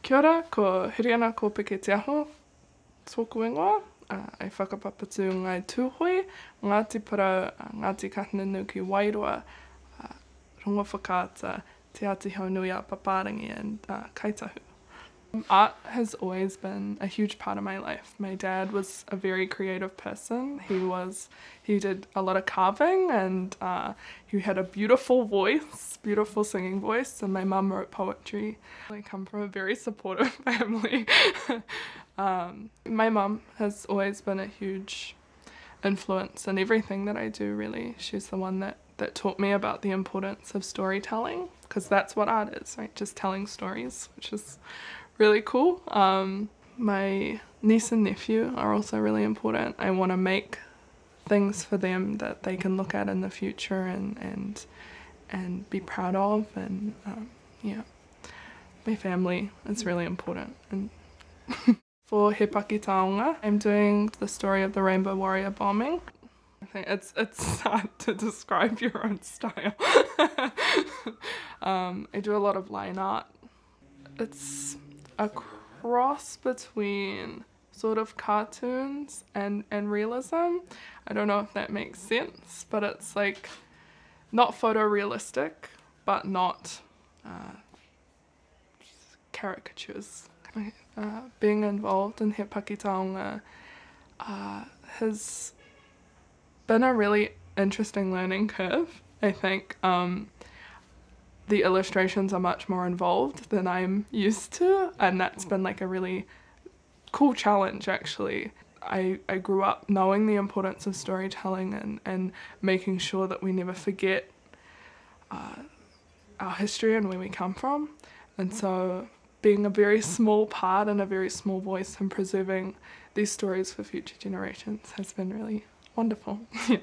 Kia ora, ko Hiriana Kōpeke Te Aho, tōku ingoa. I whakapapatu ngai tūhoi, Ngāti Parau, Ngāti Kahungunu Wairoa, Rongo Whakaata, Te Āti Nui a Paparangi and Kaitahu. Art has always been a huge part of my life. My dad was a very creative person. He did a lot of carving and he had a beautiful voice, beautiful singing voice, and my mum wrote poetry. I come from a very supportive family. My mum has always been a huge influence in everything that I do, really. She's the one that taught me about the importance of storytelling, because that's what art is, right? Just telling stories, which is really cool. My niece and nephew are also really important. I want to make things for them that they can look at in the future and be proud of, and yeah, my family is really important. And for He Paki Taonga, I'm doing the story of the Rainbow Warrior bombing. I think it's hard to describe your own style. I do a lot of line art. It's a cross between sort of cartoons and realism. I don't know if that makes sense, but it's like not photorealistic, but not caricatures. Being involved in He Paki Taonga has been a really interesting learning curve. I think the illustrations are much more involved than I'm used to, and that's been like a really cool challenge, actually. I grew up knowing the importance of storytelling and making sure that we never forget our history and where we come from, and so being a very small part and a very small voice in preserving these stories for future generations has been really wonderful. Yeah.